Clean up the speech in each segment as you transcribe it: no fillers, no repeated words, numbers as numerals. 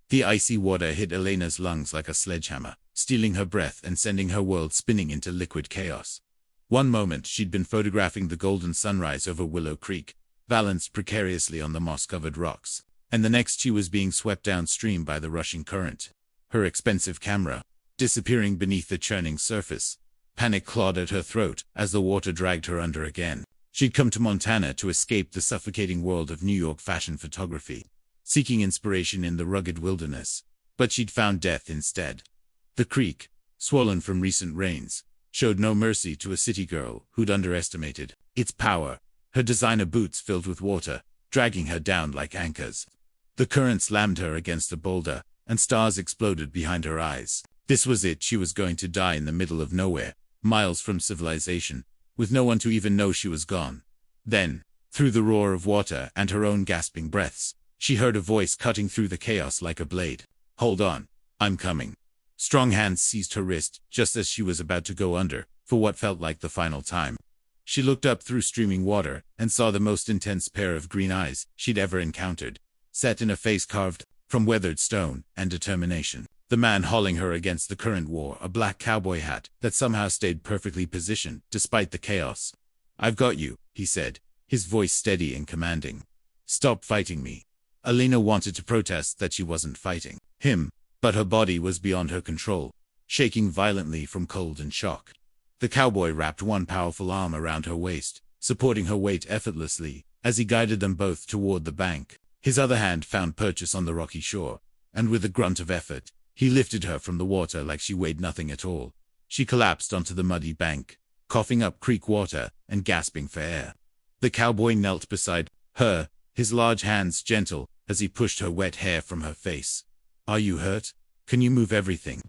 The icy water hit Elena's lungs like a sledgehammer, stealing her breath and sending her world spinning into liquid chaos. One moment she'd been photographing the golden sunrise over Willow Creek, balanced precariously on the moss-covered rocks, and the next she was being swept downstream by the rushing current. Her expensive camera, disappearing beneath the churning surface. Panic clawed at her throat as the water dragged her under again. She'd come to Montana to escape the suffocating world of New York fashion photography, seeking inspiration in the rugged wilderness, but she'd found death instead. The creek, swollen from recent rains, showed no mercy to a city girl who'd underestimated its power, her designer boots filled with water, dragging her down like anchors. The current slammed her against a boulder, and stars exploded behind her eyes. This was it, she was going to die in the middle of nowhere, miles from civilization, with no one to even know she was gone. Then, through the roar of water and her own gasping breaths, she heard a voice cutting through the chaos like a blade. "Hold on, I'm coming." Strong hands seized her wrist just as she was about to go under, for what felt like the final time. She looked up through streaming water and saw the most intense pair of green eyes she'd ever encountered, set in a face carved from weathered stone and determination. The man hauling her against the current wore a black cowboy hat that somehow stayed perfectly positioned despite the chaos. "I've got you," he said, his voice steady and commanding. "Stop fighting me." Elena wanted to protest that she wasn't fighting him, but her body was beyond her control, shaking violently from cold and shock. The cowboy wrapped one powerful arm around her waist, supporting her weight effortlessly as he guided them both toward the bank. His other hand found purchase on the rocky shore, and with a grunt of effort, he lifted her from the water like she weighed nothing at all. She collapsed onto the muddy bank, coughing up creek water and gasping for air. The cowboy knelt beside her, his large hands gentle as he pushed her wet hair from her face. "Are you hurt? Can you move everything?"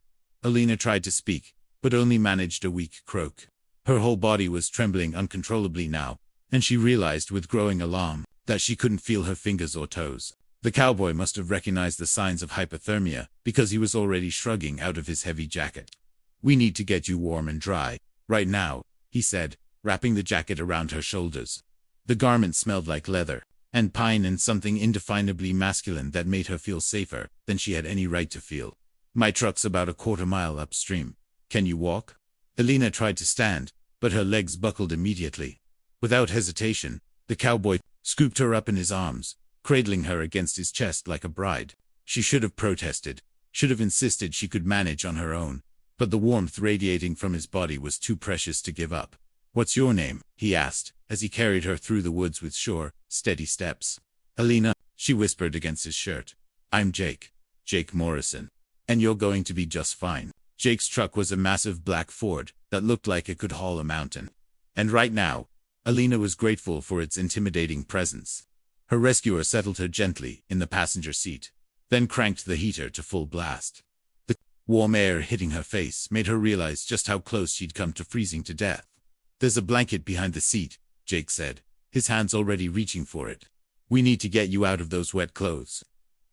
Elena tried to speak, but only managed a weak croak. Her whole body was trembling uncontrollably now, and she realized with growing alarm that she couldn't feel her fingers or toes. The cowboy must have recognized the signs of hypothermia because he was already shrugging out of his heavy jacket. "We need to get you warm and dry, right now," he said, wrapping the jacket around her shoulders. The garment smelled like leather and pine and something indefinably masculine that made her feel safer than she had any right to feel. "My truck's about a quarter-mile upstream. Can you walk?" Elena tried to stand, but her legs buckled immediately. Without hesitation, the cowboy scooped her up in his arms, cradling her against his chest like a bride. She should have protested, should have insisted she could manage on her own, but the warmth radiating from his body was too precious to give up. "What's your name?" he asked, as he carried her through the woods with sure, steady steps. "Elena," she whispered against his shirt. "I'm Jake. Jake Morrison. And you're going to be just fine." Jake's truck was a massive black Ford that looked like it could haul a mountain. And right now, Elena was grateful for its intimidating presence. Her rescuer settled her gently in the passenger seat, then cranked the heater to full blast. The warm air hitting her face made her realize just how close she'd come to freezing to death. "There's a blanket behind the seat," Jake said, his hands already reaching for it. "We need to get you out of those wet clothes."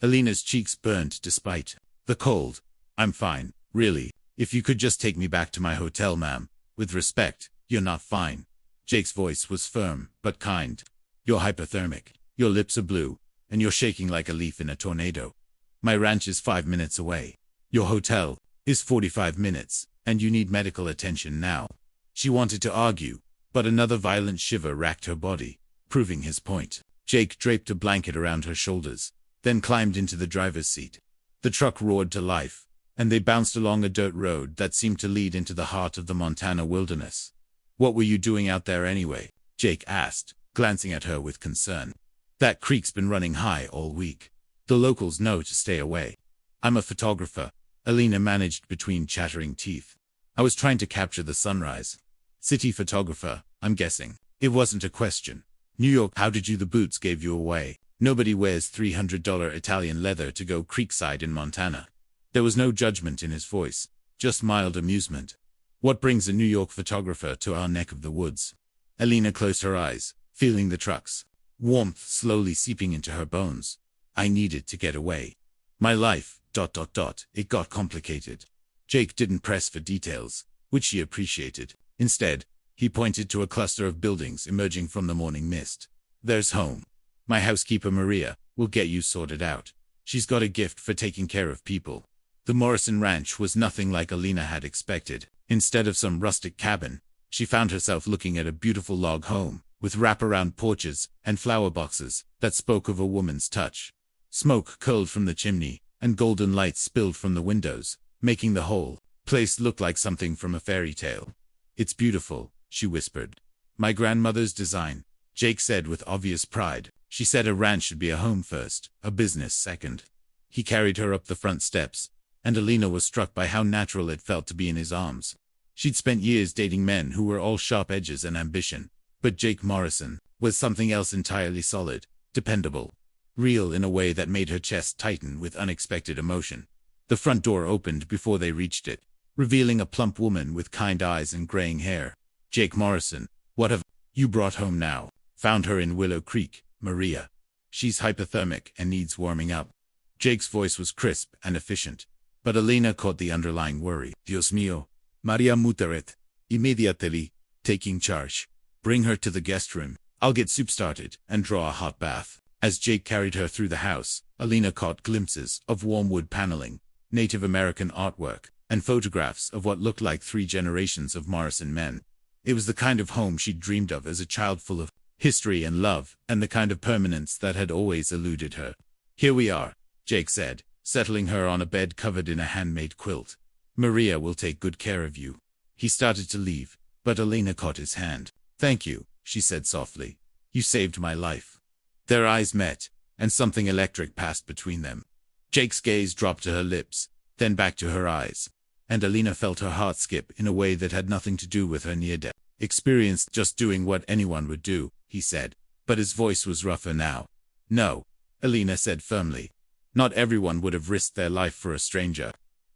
Elena's cheeks burned despite the cold. "I'm fine, really. If you could just take me back to my hotel, ma'am. With respect, you're not fine." Jake's voice was firm, but kind. "You're hypothermic. Your lips are blue, and you're shaking like a leaf in a tornado. My ranch is 5 minutes away. Your hotel is 45 minutes, and you need medical attention now." She wanted to argue, but another violent shiver racked her body, proving his point. Jake draped a blanket around her shoulders, then climbed into the driver's seat. The truck roared to life, and they bounced along a dirt road that seemed to lead into the heart of the Montana wilderness. "What were you doing out there anyway?" Jake asked, glancing at her with concern. "That creek's been running high all week. The locals know to stay away." "I'm a photographer," Elena managed between chattering teeth. "I was trying to capture the sunrise." "City photographer, I'm guessing." It wasn't a question. "New York, how did you? The boots gave you away. Nobody wears $300 Italian leather to go creekside in Montana." There was no judgment in his voice, just mild amusement. "What brings a New York photographer to our neck of the woods?" Elena closed her eyes, feeling the truck's warmth slowly seeping into her bones. "I needed to get away. My life, ... It got complicated." Jake didn't press for details, which she appreciated. Instead, he pointed to a cluster of buildings emerging from the morning mist. "There's home. My housekeeper Maria will get you sorted out." She's got a gift for taking care of people. The Morrison Ranch was nothing like Alina had expected. Instead of some rustic cabin, she found herself looking at a beautiful log home, with wraparound porches and flower boxes that spoke of a woman's touch. Smoke curled from the chimney, and golden light spilled from the windows, making the whole place look like something from a fairy tale. "It's beautiful," she whispered. "My grandmother's design," Jake said with obvious pride. She said a ranch should be a home first, a business second. He carried her up the front steps, and Alina was struck by how natural it felt to be in his arms. She'd spent years dating men who were all sharp edges and ambition, but Jake Morrison was something else entirely solid, dependable, real in a way that made her chest tighten with unexpected emotion. The front door opened before they reached it, revealing a plump woman with kind eyes and graying hair. "Jake Morrison, what have you brought home now?" "Found her in Willow Creek, Maria. She's hypothermic and needs warming up." Jake's voice was crisp and efficient, but Alina caught the underlying worry. "Dios mío, Maria muteret, immediately, taking charge. Bring her to the guest room. I'll get soup started and draw a hot bath." As Jake carried her through the house, Alina caught glimpses of warm wood paneling, Native American artwork, and photographs of what looked like 3 generations of Morrison men. It was the kind of home she'd dreamed of as a child, full of history and love, and the kind of permanence that had always eluded her. "Here we are," Jake said, settling her on a bed covered in a handmade quilt. "Maria will take good care of you." He started to leave, but Alina caught his hand. "Thank you," she said softly. "You saved my life." Their eyes met, and something electric passed between them. Jake's gaze dropped to her lips, then back to her eyes, and Alina felt her heart skip in a way that had nothing to do with her near-death experience. "Just doing what anyone would do," he said, but his voice was rougher now. "No," Alina said firmly. "Not everyone would have risked their life for a stranger."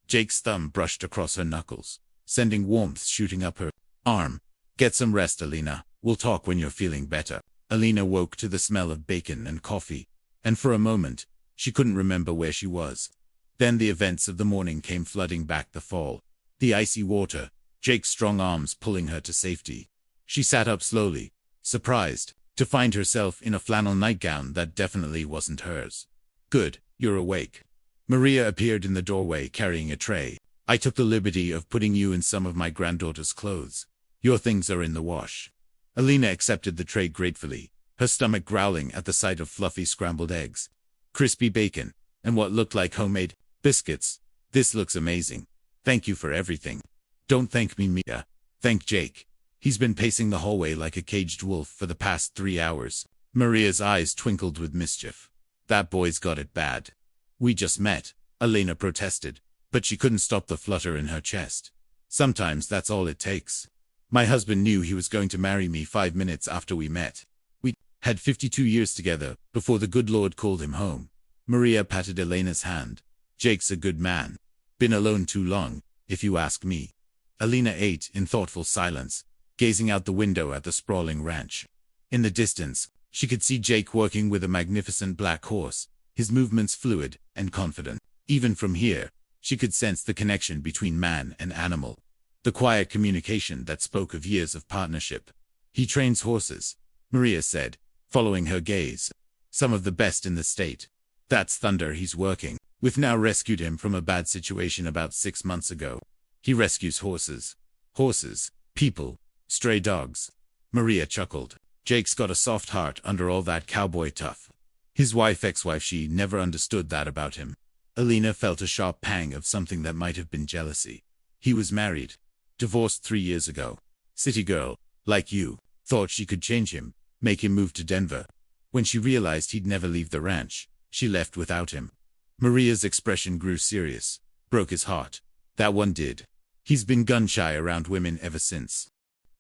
Jake's thumb brushed across her knuckles, sending warmth shooting up her arm. "Get some rest, Alina. We'll talk when you're feeling better." Alina woke to the smell of bacon and coffee, and for a moment, she couldn't remember where she was. Then the events of the morning came flooding back: the fall, the icy water, Jake's strong arms pulling her to safety. She sat up slowly, surprised to find herself in a flannel nightgown that definitely wasn't hers. "Good, you're awake." Maria appeared in the doorway carrying a tray. "I took the liberty of putting you in some of my granddaughter's clothes. Your things are in the wash." Alina accepted the tray gratefully, her stomach growling at the sight of fluffy scrambled eggs, crispy bacon, and what looked like homemade biscuits. "This looks amazing. Thank you for everything." "Don't thank me, Mia. Thank Jake. He's been pacing the hallway like a caged wolf for the past 3 hours. Maria's eyes twinkled with mischief. "That boy's got it bad." "We just met," Alina protested, but she couldn't stop the flutter in her chest. "Sometimes that's all it takes. My husband knew he was going to marry me 5 minutes after we met. We had 52 years together before the good Lord called him home." Maria patted Elena's hand. "Jake's a good man. Been alone too long, if you ask me." Alina ate in thoughtful silence, gazing out the window at the sprawling ranch. In the distance, she could see Jake working with a magnificent black horse, his movements fluid and confident. Even from here, she could sense the connection between man and animal, the quiet communication that spoke of years of partnership. "He trains horses," Maria said, following her gaze. "Some of the best in the state. That's thunder he's working with now. Rescued him from a bad situation about 6 months ago." "He rescues horses." "Horses, people, stray dogs." Maria chuckled. "Jake's got a soft heart under all that cowboy tough. His ex-wife, she never understood that about him." Alina felt a sharp pang of something that might have been jealousy. He was married. Divorced 3 years ago. City girl, like you, thought she could change him, make him move to Denver. When she realized he'd never leave the ranch, she left without him. Maria's expression grew serious. "Broke his heart. That one did. He's been gun-shy around women ever since."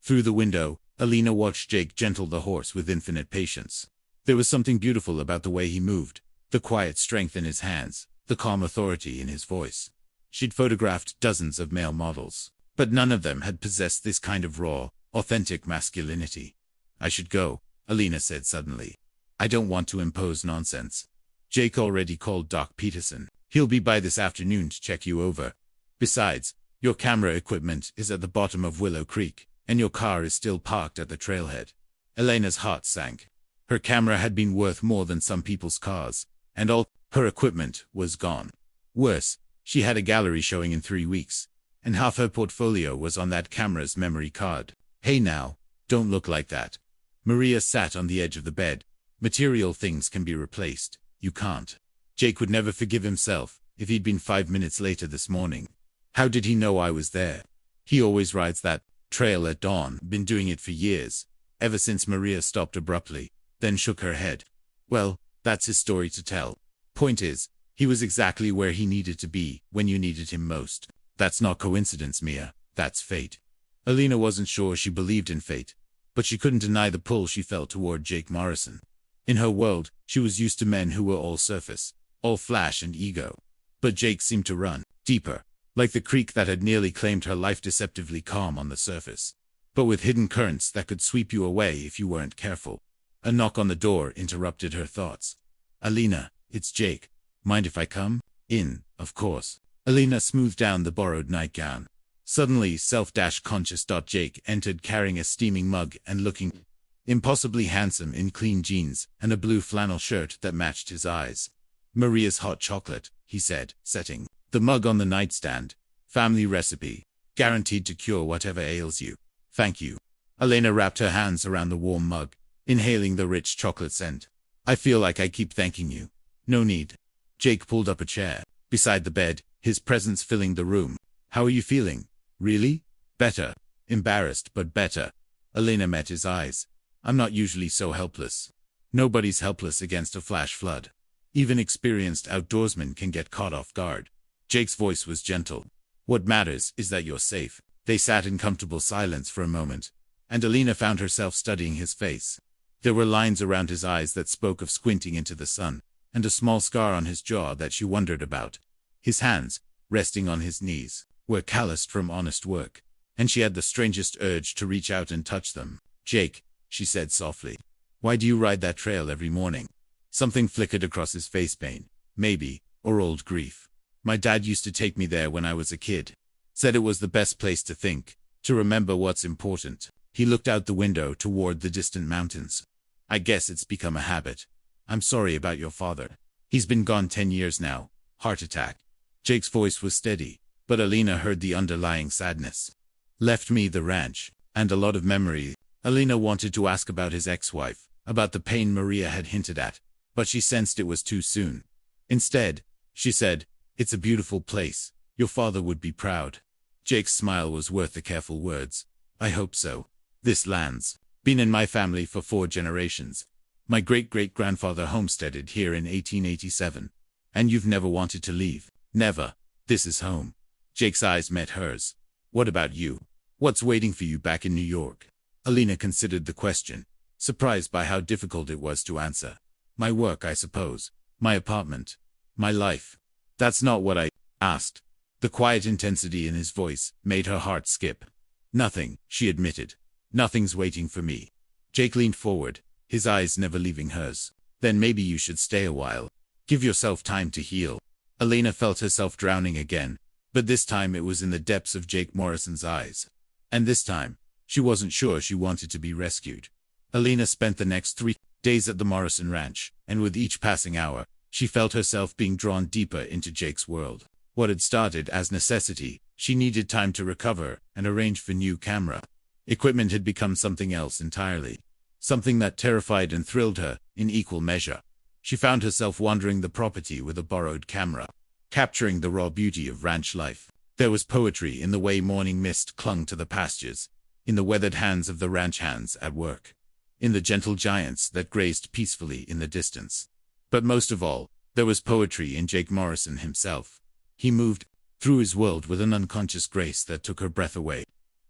Through the window, Alina watched Jake gentle the horse with infinite patience. There was something beautiful about the way he moved, the quiet strength in his hands, the calm authority in his voice. She'd photographed dozens of male models, but none of them had possessed this kind of raw, authentic masculinity. "I should go," Alina said suddenly. "I don't want to impose nonsense. Jake already called Doc Peterson. He'll be by this afternoon to check you over. Besides, your camera equipment is at the bottom of Willow Creek, and your car is still parked at the trailhead." Elena's heart sank. Her camera had been worth more than some people's cars, and all Her equipment was gone. Worse, she had a gallery showing in 3 weeks, and half her portfolio was on that camera's memory card. Hey now, don't look like that. Maria sat on the edge of the bed. Material things can be replaced. You can't. Jake would never forgive himself if he'd been 5 minutes later this morning. How did he know I was there? He always rides that trail at dawn, been doing it for years, ever since. Maria stopped abruptly, then shook her head. Well, that's his story to tell. Point is, he was exactly where he needed to be when you needed him most. That's not coincidence, Mia. That's fate. Alina wasn't sure she believed in fate, but she couldn't deny the pull she felt toward Jake Morrison. In her world, she was used to men who were all surface, all flash and ego. But Jake seemed to run deeper, like the creek that had nearly claimed her life, deceptively calm on the surface, but with hidden currents that could sweep you away if you weren't careful. A knock on the door interrupted her thoughts. Alina, it's Jake. Mind if I come in? Of course. Alina smoothed down the borrowed nightgown. Suddenly self-conscious. Jake entered carrying a steaming mug and looking impossibly handsome in clean jeans and a blue flannel shirt that matched his eyes. Maria's hot chocolate, he said, setting the mug on the nightstand. Family recipe. Guaranteed to cure whatever ails you. Thank you. Alina wrapped her hands around the warm mug, inhaling the rich chocolate scent. I feel like I keep thanking you. No need. Jake pulled up a chair beside the bed, his presence filling the room. How are you feeling? Really? Better. Embarrassed, but better. Alina met his eyes. I'm not usually so helpless. Nobody's helpless against a flash flood. Even experienced outdoorsmen can get caught off guard. Jake's voice was gentle. What matters is that you're safe. They sat in comfortable silence for a moment, and Alina found herself studying his face. There were lines around his eyes that spoke of squinting into the sun, and a small scar on his jaw that she wondered about. His hands, resting on his knees, were calloused from honest work, and she had the strangest urge to reach out and touch them. Jake, she said softly, why do you ride that trail every morning? Something flickered across his face. Pain, maybe, or old grief. My dad used to take me there when I was a kid. Said it was the best place to think, to remember what's important. He looked out the window toward the distant mountains. I guess it's become a habit. I'm sorry about your father. He's been gone 10 years now. Heart attack. Jake's voice was steady, but Alina heard the underlying sadness. Left me the ranch, and a lot of memory. Alina wanted to ask about his ex-wife, about the pain Maria had hinted at, but she sensed it was too soon. Instead, she said, it's a beautiful place. Your father would be proud. Jake's smile was worth the careful words. I hope so. This land's been in my family for 4 generations. My great-great-grandfather homesteaded here in 1887. And you've never wanted to leave? Never. This is home. Jake's eyes met hers. What about you? What's waiting for you back in New York? Alina considered the question, surprised by how difficult it was to answer. My work, I suppose. My apartment. My life. That's not what I asked. The quiet intensity in his voice made her heart skip. Nothing, she admitted. Nothing's waiting for me. Jake leaned forward, his eyes never leaving hers. Then maybe you should stay a while. Give yourself time to heal. Alina felt herself drowning again, but this time it was in the depths of Jake Morrison's eyes. And this time, she wasn't sure she wanted to be rescued. Alina spent the next 3 days at the Morrison Ranch, and with each passing hour, she felt herself being drawn deeper into Jake's world. What had started as necessity, she needed time to recover and arrange for new camera. Equipment had become something else entirely. Something that terrified and thrilled her in equal measure. She found herself wandering the property with a borrowed camera, capturing the raw beauty of ranch life. There was poetry in the way morning mist clung to the pastures, in the weathered hands of the ranch hands at work, in the gentle giants that grazed peacefully in the distance. But most of all, there was poetry in Jake Morrison himself. He moved through his world with an unconscious grace that took her breath away.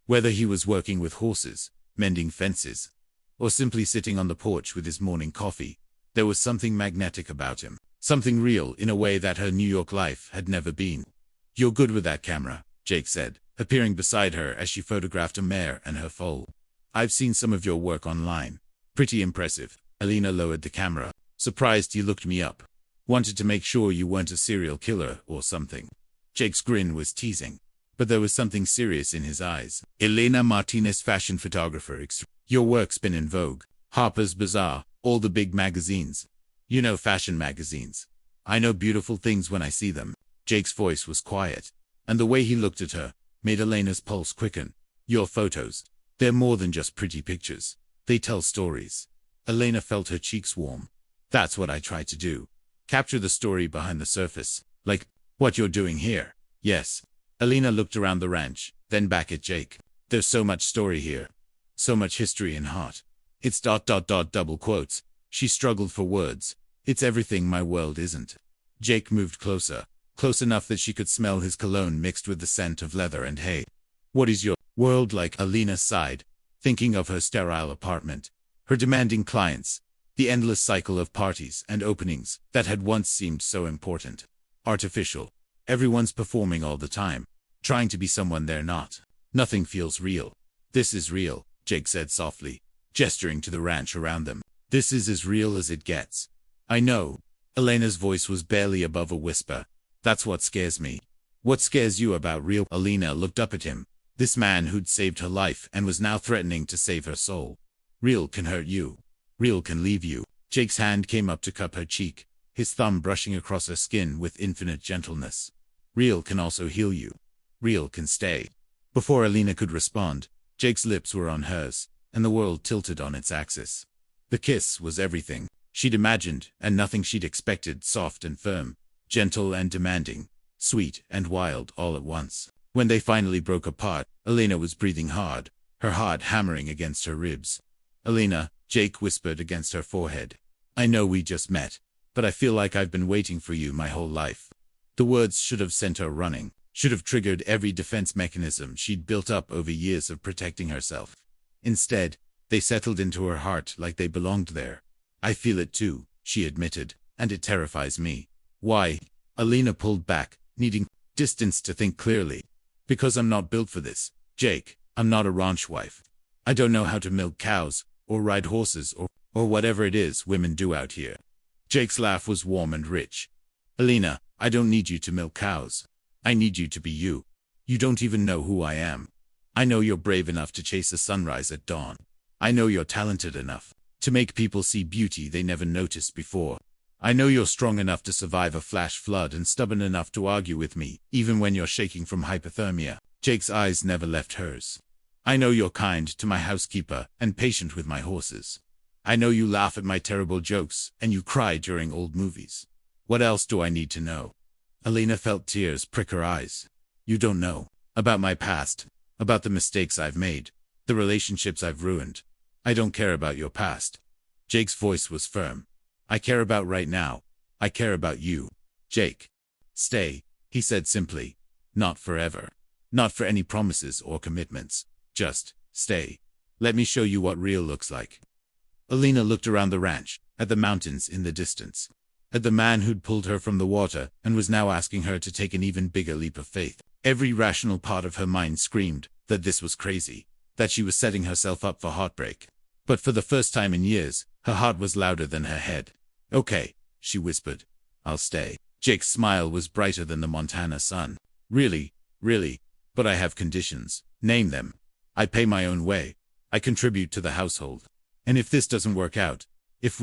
Whether he was working with horses, mending fences, or simply sitting on the porch with his morning coffee, there was something magnetic about him, something real in a way that her New York life had never been. You're good with that camera, Jake said, appearing beside her as she photographed a mare and her foal. I've seen some of your work online. Pretty impressive. Alina lowered the camera. Surprised you looked me up. Wanted to make sure you weren't a serial killer or something. Jake's grin was teasing, but there was something serious in his eyes. Elena Martinez, fashion photographer. Your work's been in vogue. Harper's Bazaar, all the big magazines. You know, fashion magazines. I know beautiful things when I see them. Jake's voice was quiet, and the way he looked at her made Elena's pulse quicken. Your photos, they're more than just pretty pictures. They tell stories. Elena felt her cheeks warm. That's what I try to do. Capture the story behind the surface. Like, what you're doing here. Yes. Elena looked around the ranch, then back at Jake. There's so much story here. So much history and heart. It's ... double quotes. She struggled for words. It's everything my world isn't. Jake moved closer. Close enough that she could smell his cologne mixed with the scent of leather and hay. What is your world like? Elena sighed, thinking of her sterile apartment, her demanding clients, the endless cycle of parties and openings that had once seemed so important. Artificial. Everyone's performing all the time, trying to be someone they're not. Nothing feels real. This is real, Jake said softly, gesturing to the ranch around them. This is as real as it gets. I know. Elena's voice was barely above a whisper. That's what scares me. What scares you about real? Elena looked up at him. This man who'd saved her life and was now threatening to save her soul. Real can hurt you. Real can leave you. Jake's hand came up to cup her cheek, his thumb brushing across her skin with infinite gentleness. Real can also heal you. Real can stay. Before Elena could respond, Jake's lips were on hers, and the world tilted on its axis. The kiss was everything she'd imagined, and nothing she'd expected, soft and firm, gentle and demanding, sweet and wild all at once. When they finally broke apart, Elena was breathing hard, her heart hammering against her ribs. Elena, Jake whispered against her forehead. I know we just met, but I feel like I've been waiting for you my whole life. The words should have sent her running, should have triggered every defense mechanism she'd built up over years of protecting herself. Instead, they settled into her heart like they belonged there. I feel it too, she admitted, and it terrifies me. Why? Elena pulled back, needing distance to think clearly. Because I'm not built for this, Jake. I'm not a ranch wife. I don't know how to milk cows, or ride horses, or whatever it is women do out here. Jake's laugh was warm and rich. Elena, I don't need you to milk cows. I need you to be you. You don't even know who I am. I know you're brave enough to chase a sunrise at dawn. I know you're talented enough to make people see beauty they never noticed before. I know you're strong enough to survive a flash flood and stubborn enough to argue with me, even when you're shaking from hypothermia. Jake's eyes never left hers. I know you're kind to my housekeeper and patient with my horses. I know you laugh at my terrible jokes and you cry during old movies. What else do I need to know? Elena felt tears prick her eyes. You don't know. About my past. About the mistakes I've made. The relationships I've ruined. I don't care about your past. Jake's voice was firm. I care about right now. I care about you. Jake. Stay, he said simply. Not forever. Not for any promises or commitments. Just stay. Let me show you what real looks like. Elena looked around the ranch, at the mountains in the distance, at the man who'd pulled her from the water and was now asking her to take an even bigger leap of faith. Every rational part of her mind screamed that this was crazy, that she was setting herself up for heartbreak. But for the first time in years, her heart was louder than her head. Okay, she whispered. I'll stay. Jake's smile was brighter than the Montana sun. Really, really, but I have conditions. Name them. I pay my own way. I contribute to the household. And if this doesn't work out, if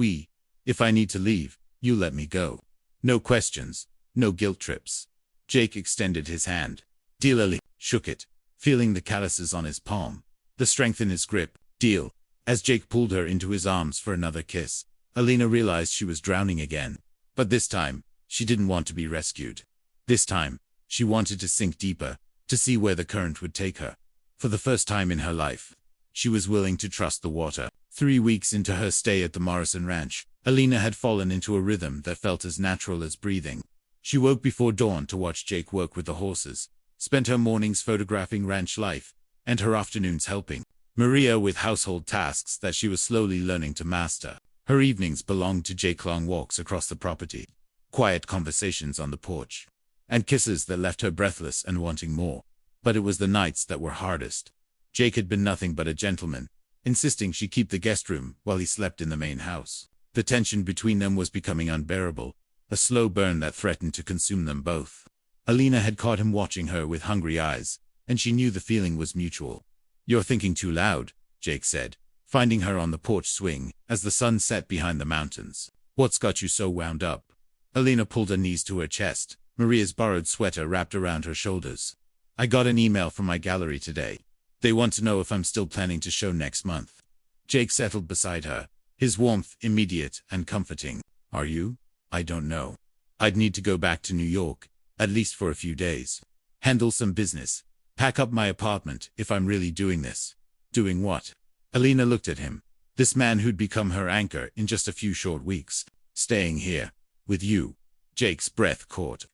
I need to leave, you let me go. No questions, no guilt trips. Jake extended his hand. Deal. Elena shook it, feeling the calluses on his palm, the strength in his grip. Deal. As Jake pulled her into his arms for another kiss, Elena realized she was drowning again. But this time, she didn't want to be rescued. This time, she wanted to sink deeper, to see where the current would take her. For the first time in her life, she was willing to trust the water. 3 weeks into her stay at the Morrison Ranch, Elena had fallen into a rhythm that felt as natural as breathing. She woke before dawn to watch Jake work with the horses, spent her mornings photographing ranch life, and her afternoons helping Maria with household tasks that she was slowly learning to master. Her evenings belonged to Jake, long walks across the property, quiet conversations on the porch, and kisses that left her breathless and wanting more. But it was the nights that were hardest. Jake had been nothing but a gentleman, insisting she keep the guest room while he slept in the main house. The tension between them was becoming unbearable, a slow burn that threatened to consume them both. Elena had caught him watching her with hungry eyes, and she knew the feeling was mutual. You're thinking too loud, Jake said, finding her on the porch swing as the sun set behind the mountains. What's got you so wound up? Elena pulled her knees to her chest, Maria's borrowed sweater wrapped around her shoulders. I got an email from my gallery today. They want to know if I'm still planning to show next month. Jake settled beside her, his warmth immediate and comforting. Are you? I don't know. I'd need to go back to New York, at least for a few days. Handle some business. Pack up my apartment if I'm really doing this. Doing what? Elena looked at him. This man who'd become her anchor in just a few short weeks. Staying here. With you. Jake's breath caught.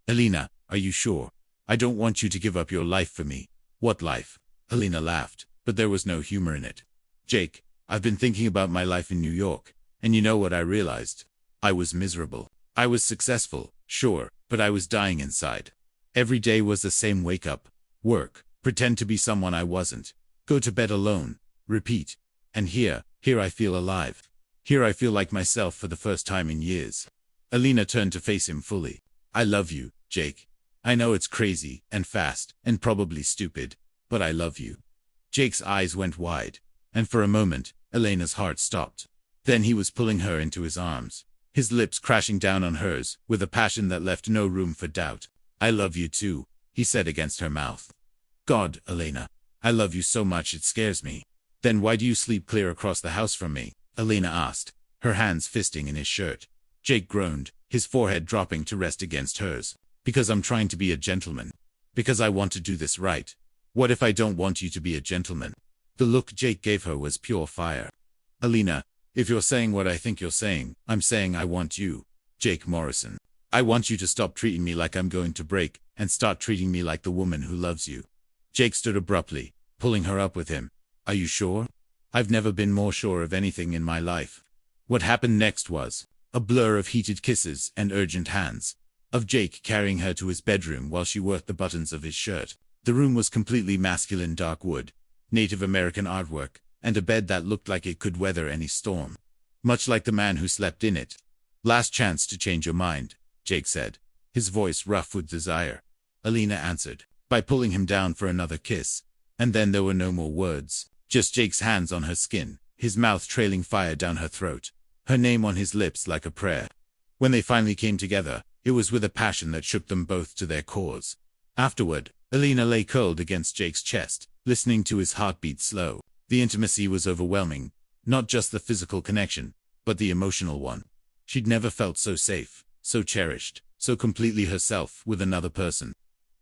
Elena, are you sure? I don't want you to give up your life for me. What life? Elena laughed, but there was no humor in it. Jake, I've been thinking about my life in New York, and you know what I realized? I was miserable. I was successful, sure, but I was dying inside. Every day was the same: wake up, work, pretend to be someone I wasn't, go to bed alone, repeat. And here I feel alive. Here I feel like myself for the first time in years. Elena turned to face him fully. I love you, Jake. I know it's crazy and fast and probably stupid, but I love you. Jake's eyes went wide, and for a moment, Elena's heart stopped. Then he was pulling her into his arms, his lips crashing down on hers with a passion that left no room for doubt. I love you too, he said against her mouth. God, Elena, I love you so much it scares me. Then why do you sleep clear across the house from me? Elena asked, her hands fisting in his shirt. Jake groaned, his forehead dropping to rest against hers. Because I'm trying to be a gentleman. Because I want to do this right. What if I don't want you to be a gentleman? The look Jake gave her was pure fire. Elena, if you're saying what I think you're saying, I'm saying I want you. Jake Morrison. I want you to stop treating me like I'm going to break, and start treating me like the woman who loves you. Jake stood abruptly, pulling her up with him. Are you sure? I've never been more sure of anything in my life. What happened next was a blur of heated kisses and urgent hands, of Jake carrying her to his bedroom while she worked the buttons of his shirt. The room was completely masculine: dark wood, Native American artwork, and a bed that looked like it could weather any storm. Much like the man who slept in it. Last chance to change your mind, Jake said, his voice rough with desire. Elena answered by pulling him down for another kiss, and then there were no more words, just Jake's hands on her skin, his mouth trailing fire down her throat, her name on his lips like a prayer. When they finally came together, it was with a passion that shook them both to their cores. Afterward, Elena lay curled against Jake's chest, listening to his heartbeat slow. The intimacy was overwhelming, not just the physical connection, but the emotional one. She'd never felt so safe, so cherished, so completely herself with another person.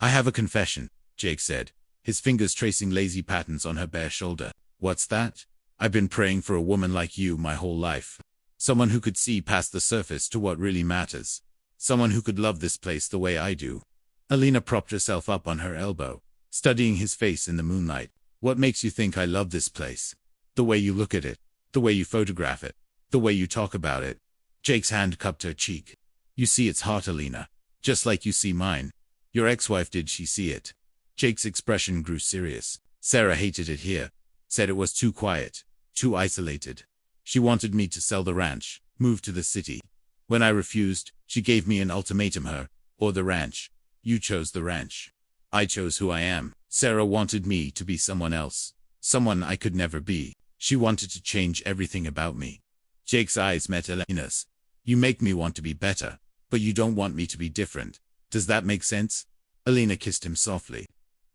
I have a confession, Jake said, his fingers tracing lazy patterns on her bare shoulder. What's that? I've been praying for a woman like you my whole life. Someone who could see past the surface to what really matters. Someone who could love this place the way I do. Elena propped herself up on her elbow, studying his face in the moonlight. What makes you think I love this place? The way you look at it, the way you photograph it, the way you talk about it. Jake's hand cupped her cheek. You see its heart, Elena, just like you see mine. Your ex-wife, did she see it? Jake's expression grew serious. Sarah hated it here, said it was too quiet, too isolated. She wanted me to sell the ranch, move to the city. When I refused, she gave me an ultimatum: her, or the ranch. You chose the ranch. I chose who I am. Sarah wanted me to be someone else, someone I could never be. She wanted to change everything about me. Jake's eyes met Elena's. You make me want to be better, but you don't want me to be different. Does that make sense? Elena kissed him softly.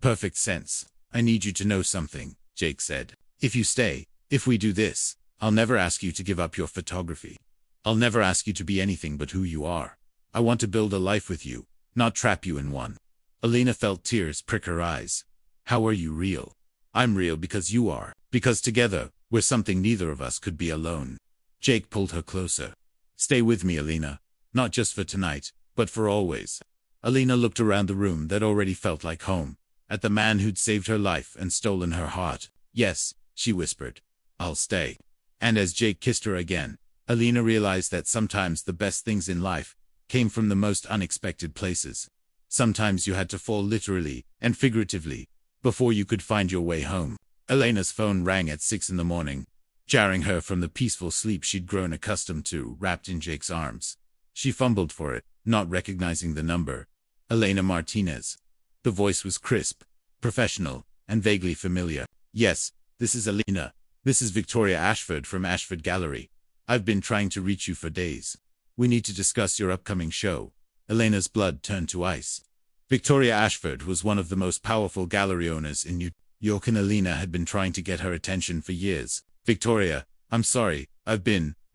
Perfect sense. I need you to know something, Jake said. If you stay, if we do this, I'll never ask you to give up your photography. I'll never ask you to be anything but who you are. I want to build a life with you, not trap you in one. Elena felt tears prick her eyes. How are you real? I'm real because you are. Because together, we're something neither of us could be alone. Jake pulled her closer. Stay with me, Elena. Not just for tonight, but for always. Elena looked around the room that already felt like home, at the man who'd saved her life and stolen her heart. Yes, she whispered. I'll stay. And as Jake kissed her again, Elena realized that sometimes the best things in life came from the most unexpected places. Sometimes you had to fall literally and figuratively before you could find your way home. Elena's phone rang at 6 in the morning, jarring her from the peaceful sleep she'd grown accustomed to, wrapped in Jake's arms. She fumbled for it, not recognizing the number. Elena Martinez. The voice was crisp, professional, and vaguely familiar. Yes, this is Elena. This is Victoria Ashford from Ashford Gallery. I've been trying to reach you for days. We need to discuss your upcoming show. Elena's blood turned to ice. Victoria Ashford was one of the most powerful gallery owners in New York, and Elena had been trying to get her attention for years. Victoria, I'm sorry, I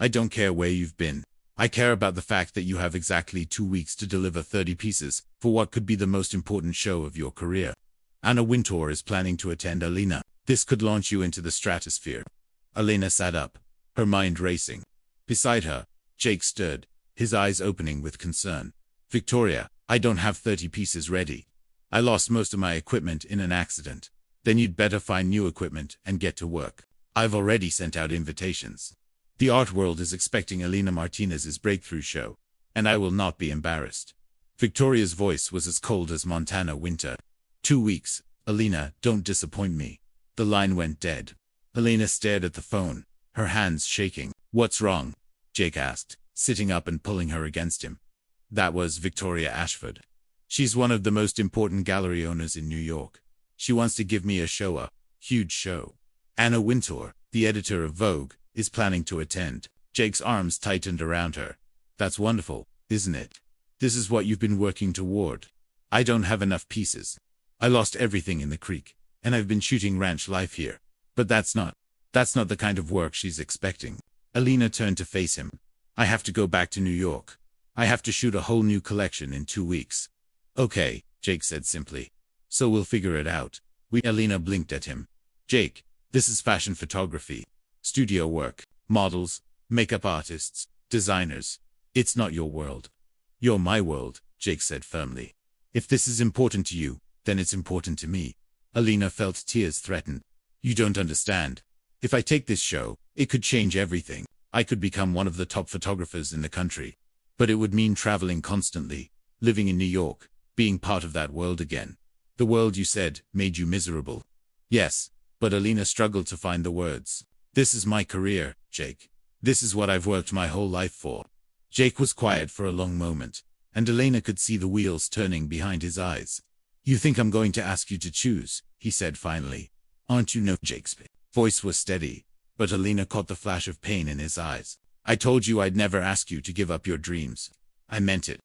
don't care where you've been. I care about the fact that you have exactly 2 weeks to deliver 30 pieces for what could be the most important show of your career. Anna Wintour is planning to attend Elena. This could launch you into the stratosphere. Elena sat up, her mind racing. Beside her, Jake stood, his eyes opening with concern. Victoria, I don't have 30 pieces ready. I lost most of my equipment in an accident. Then you'd better find new equipment and get to work. I've already sent out invitations. The art world is expecting Elena Martinez's breakthrough show, and I will not be embarrassed. Victoria's voice was as cold as Montana winter. 2 weeks, Elena, don't disappoint me. The line went dead. Elena stared at the phone, her hands shaking. What's wrong? Jake asked, sitting up and pulling her against him. That was Victoria Ashford. She's one of the most important gallery owners in New York. She wants to give me a show, a huge show. Anna Wintour, the editor of Vogue, is planning to attend. Jake's arms tightened around her. That's wonderful, isn't it? This is what you've been working toward. I don't have enough pieces. I lost everything in the creek, and I've been shooting ranch life here. But that's not the kind of work she's expecting. Elena turned to face him. I have to go back to New York. I have to shoot a whole new collection in 2 weeks. Okay, Jake said simply. So we'll figure it out. Elena blinked at him. Jake, this is fashion photography. Studio work, models, makeup artists, designers. It's not your world. You're my world, Jake said firmly. If this is important to you, then it's important to me. Elena felt tears threaten. You don't understand. If I take this show, it could change everything. I could become one of the top photographers in the country. But it would mean traveling constantly, living in New York, being part of that world again. The world you said made you miserable. Yes, but Elena struggled to find the words. This is my career, Jake. This is what I've worked my whole life for. Jake was quiet for a long moment, and Elena could see the wheels turning behind his eyes. You think I'm going to ask you to choose, he said finally. Aren't you? No, Jake's voice was steady, but Elena caught the flash of pain in his eyes. I told you I'd never ask you to give up your dreams. I meant it.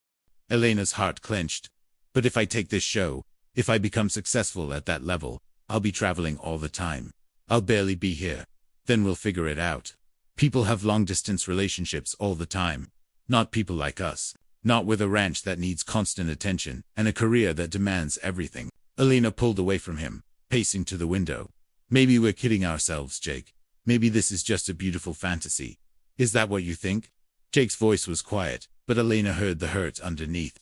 Elena's heart clenched. But if I take this show, if I become successful at that level, I'll be traveling all the time. I'll barely be here. Then we'll figure it out. People have long-distance relationships all the time. Not people like us. Not with a ranch that needs constant attention and a career that demands everything. Elena pulled away from him, pacing to the window. Maybe we're kidding ourselves, Jake. Maybe this is just a beautiful fantasy. Is that what you think? Jake's voice was quiet, but Elena heard the hurt underneath.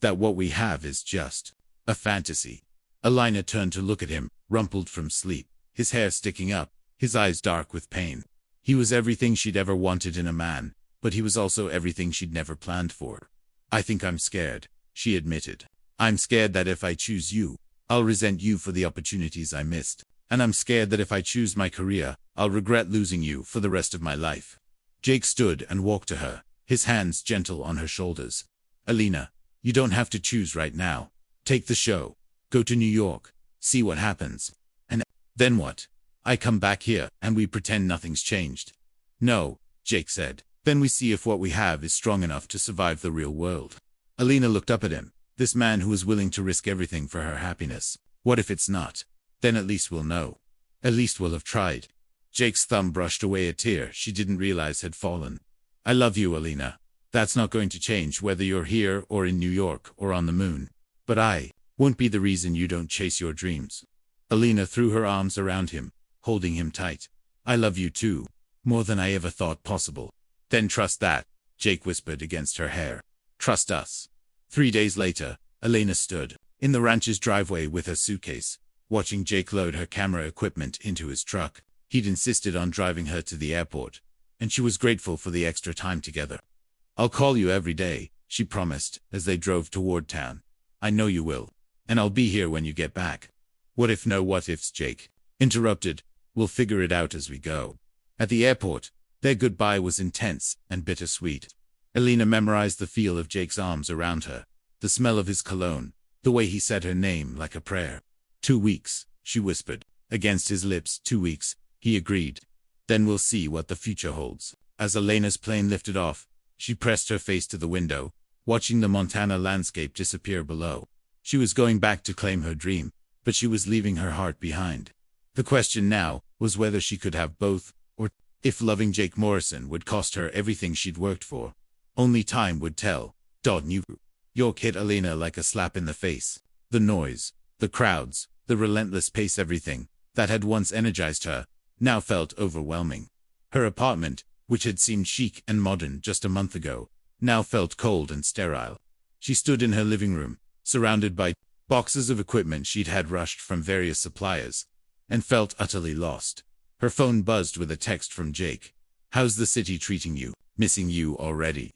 That what we have is just a fantasy. Elena turned to look at him, rumpled from sleep, his hair sticking up, his eyes dark with pain. He was everything she'd ever wanted in a man, but he was also everything she'd never planned for. I think I'm scared, she admitted. I'm scared that if I choose you, I'll resent you for the opportunities I missed. And I'm scared that if I choose my career, I'll regret losing you for the rest of my life. Jake stood and walked to her, his hands gentle on her shoulders. Elena, you don't have to choose right now. Take the show. Go to New York. See what happens. And then what? I come back here, and we pretend nothing's changed. No, Jake said. Then we see if what we have is strong enough to survive the real world. Elena looked up at him, this man who was willing to risk everything for her happiness. What if it's not? Then at least we'll know. At least we'll have tried. Jake's thumb brushed away a tear she didn't realize had fallen. I love you, Elena. That's not going to change whether you're here or in New York or on the moon. But I won't be the reason you don't chase your dreams. Elena threw her arms around him, holding him tight. I love you too, more than I ever thought possible. Then trust that, Jake whispered against her hair. Trust us. 3 days later, Elena stood in the ranch's driveway with her suitcase, watching Jake load her camera equipment into his truck. He'd insisted on driving her to the airport, and she was grateful for the extra time together. I'll call you every day, she promised as they drove toward town. I know you will, and I'll be here when you get back. What if? No what ifs, Jake interrupted. We'll figure it out as we go. At the airport, their goodbye was intense and bittersweet. Elena memorized the feel of Jake's arms around her, the smell of his cologne, the way he said her name like a prayer. 2 weeks, she whispered. Against his lips, 2 weeks, he agreed. Then we'll see what the future holds. As Elena's plane lifted off, She pressed her face to the window, watching the Montana landscape disappear below. She was going back to claim her dream, but she was leaving her heart behind. The question now was whether she could have both, or if loving Jake Morrison would cost her everything she'd worked for. Only time would tell. New York hit Elena like a slap in the face. The noise, the crowds, the relentless pace, everything that had once energized her now felt overwhelming. Her apartment, which had seemed chic and modern just a month ago, now felt cold and sterile. She stood in her living room, surrounded by boxes of equipment she'd had rushed from various suppliers, and felt utterly lost. Her phone buzzed with a text from Jake. "How's the city treating you? Missing you already."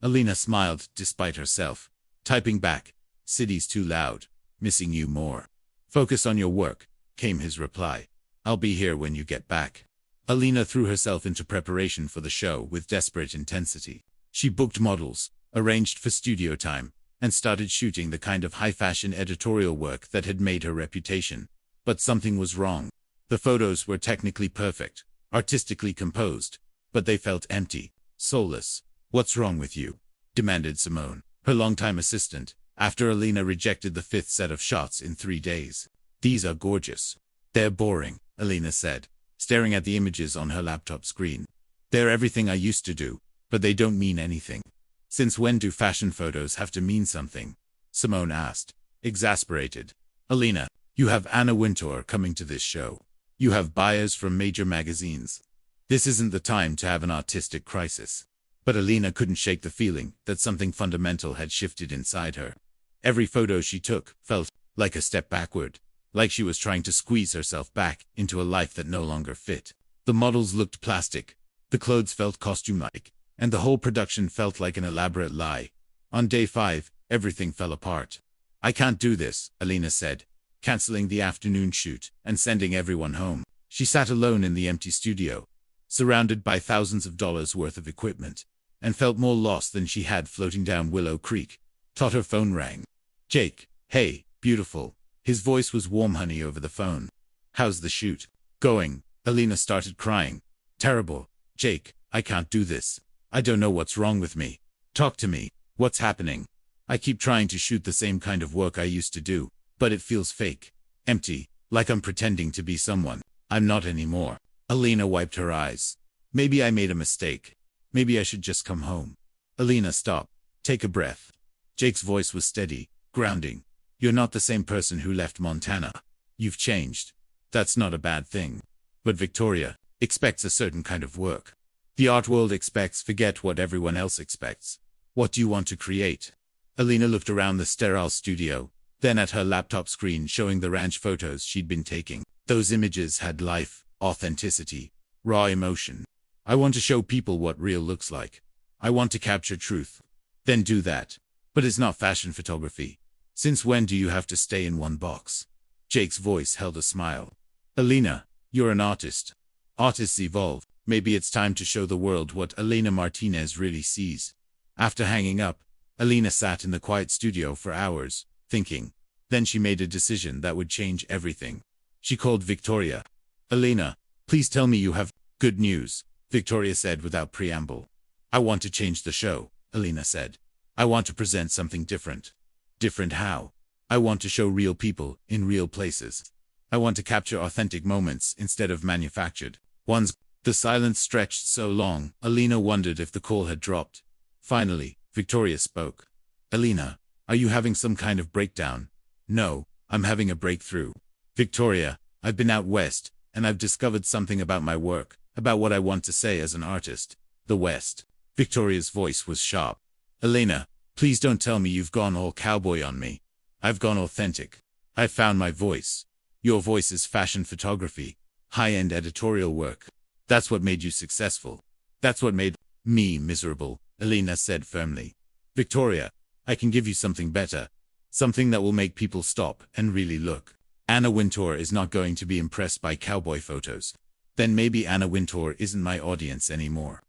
Elena smiled despite herself, typing back, "City's too loud. Missing you more. Focus on your work," came his reply. "I'll be here when you get back." Elena threw herself into preparation for the show with desperate intensity. She booked models, arranged for studio time, and started shooting the kind of high-fashion editorial work that had made her reputation. But something was wrong. The photos were technically perfect, artistically composed, but they felt empty, soulless. "What's wrong with you?" demanded Simone, her longtime assistant, after Elena rejected the fifth set of shots in 3 days. "These are gorgeous." "They're boring," Elena said, staring at the images on her laptop screen. "They're everything I used to do, but they don't mean anything." "Since when do fashion photos have to mean something?" Simone asked, exasperated. "Elena, you have Anna Wintour coming to this show. You have buyers from major magazines. This isn't the time to have an artistic crisis." But Elena couldn't shake the feeling that something fundamental had shifted inside her. Every photo she took felt like a step backward, like she was trying to squeeze herself back into a life that no longer fit. The models looked plastic, the clothes felt costume-like, and the whole production felt like an elaborate lie. On day 5, everything fell apart. "I can't do this," Elena said, canceling the afternoon shoot and sending everyone home. She sat alone in the empty studio, surrounded by thousands of dollars worth of equipment, and felt more lost than she had floating down Willow Creek. Her phone rang. "Jake, hey, beautiful." His voice was warm honey over the phone. "How's the shoot going?" Elena started crying. "Terrible, Jake, I can't do this. I don't know what's wrong with me. Talk to me. What's happening? I keep trying to shoot the same kind of work I used to do, but it feels fake, empty, like I'm pretending to be someone I'm not anymore." Elena wiped her eyes. "Maybe I made a mistake. Maybe I should just come home." "Elena, stop. Take a breath." Jake's voice was steady, grounding. "You're not the same person who left Montana. You've changed. That's not a bad thing. But Victoria expects a certain kind of work. The art world expects forget what everyone else expects. What do you want to create?" Elena looked around the sterile studio, then at her laptop screen showing the ranch photos she'd been taking. Those images had life, authenticity, raw emotion. "I want to show people what real looks like. I want to capture truth." "Then do that. But it's not fashion photography. Since when do you have to stay in one box?" Jake's voice held a smile. "Elena, you're an artist. Artists evolve. Maybe it's time to show the world what Elena Martinez really sees." After hanging up, Elena sat in the quiet studio for hours, thinking. Then she made a decision that would change everything. She called Victoria. "Elena, please tell me you have good news," Victoria said without preamble. "I want to change the show," Elena said. "I want to present something different." "Different how?" "I want to show real people in real places. I want to capture authentic moments instead of manufactured ones." The silence stretched so long, Elena wondered if the call had dropped. Finally, Victoria spoke. "Elena, are you having some kind of breakdown?" "No, I'm having a breakthrough. Victoria, I've been out west, and I've discovered something about my work, about what I want to say as an artist." "The West." Victoria's voice was sharp. "Elena, please don't tell me you've gone all cowboy on me. I've gone authentic. I've found my voice. Your voice is fashion photography, high-end editorial work. That's what made you successful. That's what made me miserable," Elena said firmly. "Victoria, I can give you something better. Something that will make people stop and really look. Anna Wintour is not going to be impressed by cowboy photos. Then maybe Anna Wintour isn't my audience anymore."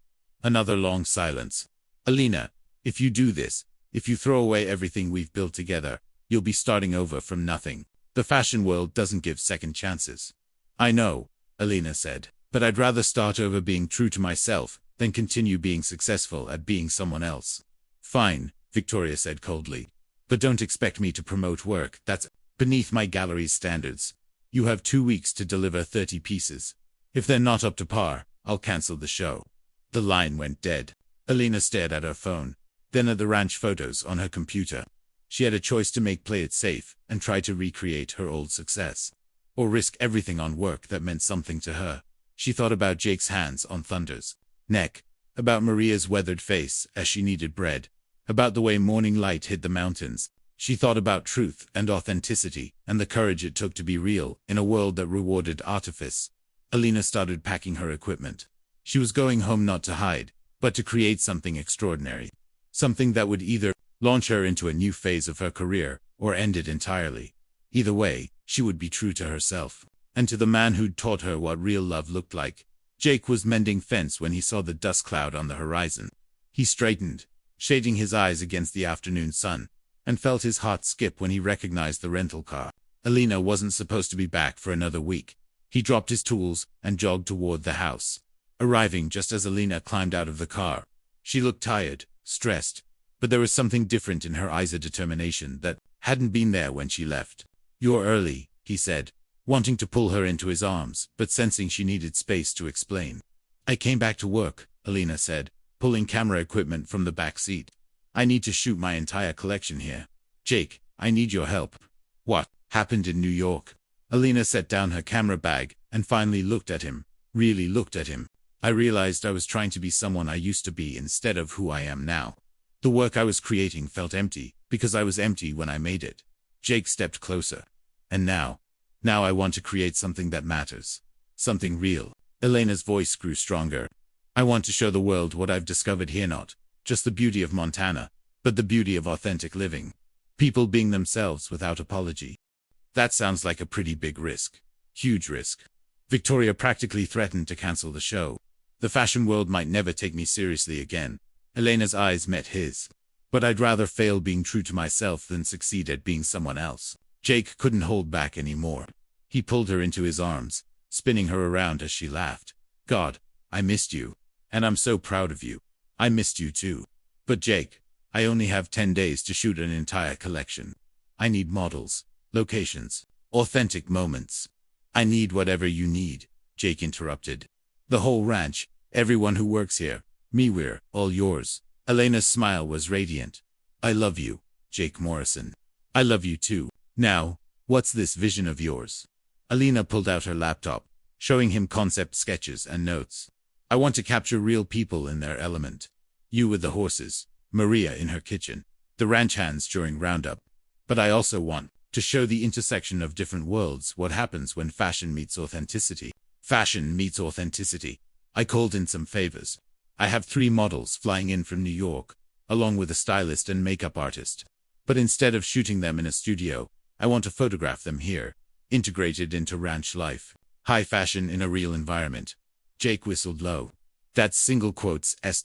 Another long silence. "Elena, if you do this, if you throw away everything we've built together, you'll be starting over from nothing. The fashion world doesn't give second chances." "I know," Elena said, "but I'd rather start over being true to myself then continue being successful at being someone else. Fine, Victoria said coldly. But don't expect me to promote work that's beneath my gallery's standards. You have 2 weeks to deliver 30 pieces. If they're not up to par, I'll cancel the show. The line went dead. Elena stared at her phone, then at the ranch photos on her computer. She had a choice to make: play it safe and try to recreate her old success, or risk everything on work that meant something to her. She thought about Jake's hands on Thunder's neck, about Maria's weathered face as she kneaded bread, about the way morning light hid the mountains. She thought about truth and authenticity and the courage it took to be real in a world that rewarded artifice. Elena started packing her equipment. She was going home not to hide, but to create something extraordinary. Something that would either launch her into a new phase of her career or end it entirely. Either way, she would be true to herself and to the man who'd taught her what real love looked like. Jake was mending fence when he saw the dust cloud on the horizon. He straightened, shading his eyes against the afternoon sun, and felt his heart skip when he recognized the rental car. Elena wasn't supposed to be back for another week. He dropped his tools and jogged toward the house, arriving just as Elena climbed out of the car. She looked tired, stressed, but there was something different in her eyes, a determination that hadn't been there when she left. "You're early," he said, wanting to pull her into his arms, but sensing she needed space to explain. "I came back to work," Elena said, pulling camera equipment from the back seat. "I need to shoot my entire collection here. Jake, I need your help." "What happened in New York?" Elena set down her camera bag and finally looked at him, really looked at him. "I realized I was trying to be someone I used to be instead of who I am now. The work I was creating felt empty because I was empty when I made it." Jake stepped closer. "And now I want to create something that matters. Something real." Elena's voice grew stronger. "I want to show the world what I've discovered here, not just the beauty of Montana, but the beauty of authentic living. People being themselves without apology." "That sounds like a pretty big risk." "Huge risk." Victoria practically threatened to cancel the show. "The fashion world might never take me seriously again." Elena's eyes met his. "But I'd rather fail being true to myself than succeed at being someone else." Jake couldn't hold back anymore. He pulled her into his arms, spinning her around as she laughed. "God, I missed you. And I'm so proud of you. I missed you too. But Jake, I only have 10 days to shoot an entire collection. I need models, locations, authentic moments." "I need whatever you need," Jake interrupted. "The whole ranch, everyone who works here, me, we're all yours." Elena's smile was radiant. "I love you, Jake Morrison. I love you too. Now, what's this vision of yours?" Elena pulled out her laptop, showing him concept sketches and notes. "I want to capture real people in their element. You with the horses, Maria in her kitchen, the ranch hands during roundup. But I also want to show the intersection of different worlds, what happens when fashion meets authenticity." Fashion meets authenticity. "I called in some favors. I have 3 models flying in from New York, along with a stylist and makeup artist. But instead of shooting them in a studio, I want to photograph them here, integrated into ranch life. High fashion in a real environment." Jake whistled low. "That's single quotes s ...